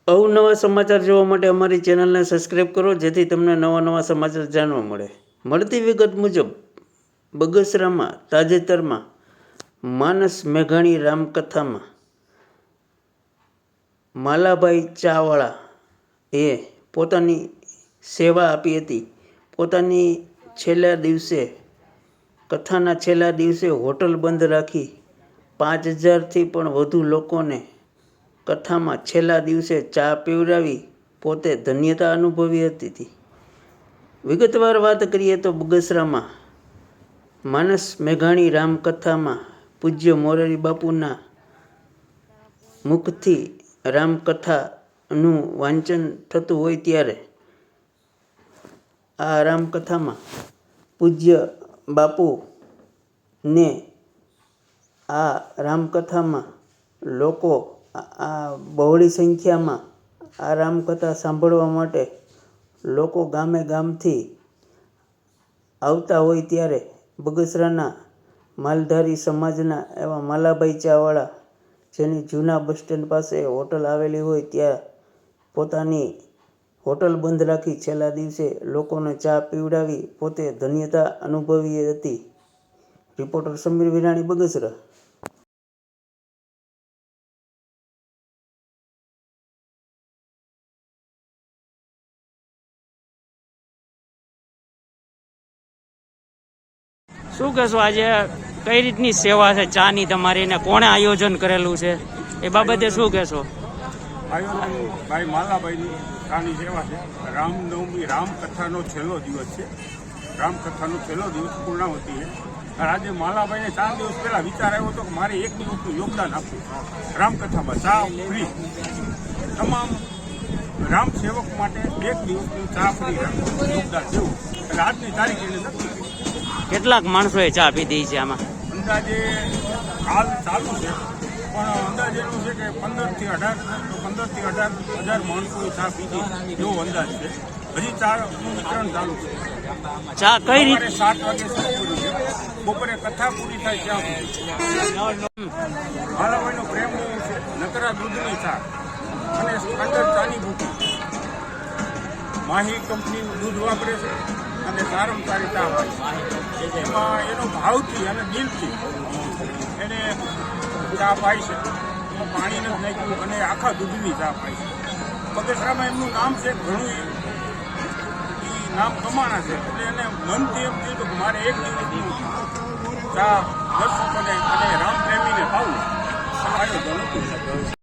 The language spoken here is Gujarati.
અવનવા સમાચાર જોવા માટે અમારી ચેનલને સબસ્ક્રાઈબ કરો, જેથી તમને નવા નવા સમાચાર જાણવા મળે. મળતી વિગત મુજબ બગસરામાં તાજેતરમાં માનસ મેઘાણી રામકથામાં માલાભાઈ ચાવાળા એ પોતાની સેવા આપી હતી. પોતાની કથાના છેલ્લા દિવસે હોટલ બંધ રાખી 5000થી પણ વધુ લોકોને કથામાં છેલ્લા દિવસે ચા પીવડાવી પોતે ધન્યતા અનુભવી હતી. વિગતવાર વાત કરીએ તો બગસરામાં માનસ મેઘાણી રામકથામાં પૂજ્ય મોરારી બાપુના મુખથી રામકથાનું વાંચન થતું હોય ત્યારે આ રામકથામાં પૂજ્ય બાપુને આ રામકથામાં લોકો બહોળી સંખ્યામાં આ રામકથા સાંભળવા માટે લોકો ગામે ગામથી આવતા હોય ત્યારે બગસરાના માલધારી સમાજના એવા માલાભાઈ ચાવાળા, જેની જૂના બસ સ્ટેન્ડ પાસે હોટલ આવેલી હોય, ત્યાં પોતાની હોટલ બંધ રાખી છેલ્લા દિવસે લોકોને ચા પીવડાવી પોતે ધન્યતા અનુભવી હતી. રિપોર્ટર સમીર વિરાણી, બગસરા. શું કહેશો, આજે કઈ રીતની સેવા છે ચાની તમારી, ને કોણે આયોજન કરેલું છે એ બાબતે શું કહેશો? આયોજન ભાઈ માલાભાઈની ચાની સેવા છે. રામનવમી રામકથાનો છેલ્લો દિવસ છે. રામકથાનો છેલ્લો દિવસ પૂર્ણાવતી છે. આજે માલાભાઈને 4 દિવસ પહેલા વિચાર આવ્યો હતો કે મારે 1 દિવસનું યોગદાન આપવું રામકથામાં, ચા ફ્રી. તમામ રામ સેવક માટે 1 દિવસનું ચા ફ્રી યોગદાન દેવું. એટલે આજની તારીખ એને નક્કી કરી. કેટલાક માણસોએ ચા પીધી છે આમાં? અંદાજે હાલ ચાલુ છે, પણ અંદાજ એનું છે કે 15 થી 18,000 માણસોએ ચા પીધી એવો અંદાજ છે. હજી ચાનું વિતરણ ચાલુ છે. ચા કઈ રીતે? 7 વાગે શરૂ કર્યું છે. બપોરે કથા પૂરી થાય ત્યાં માલાભાઈનો પ્રેમ છે. નકરા દૂધની ચા અને સ્ટાન્ડર્ડ ચાની ભૂકી. માહી કંપનીનું દૂધ વાપરે છે અને સારામાં સારી ચા હોય. એમાં એનો ભાવથી અને દિલથી એને ચા પાય છે. પાણી નથી નાખ્યું અને આખા દૂધની ચા પાય છે. બગસરામાં એમનું નામ છે, ઘણું એ નામ કમાણા છે. એટલે એને મનથી એમ થયું કે મારે 1 દિવસનું ચા દર્શકોને અને રામ પ્રેમીને પાવું આયોજન હતું.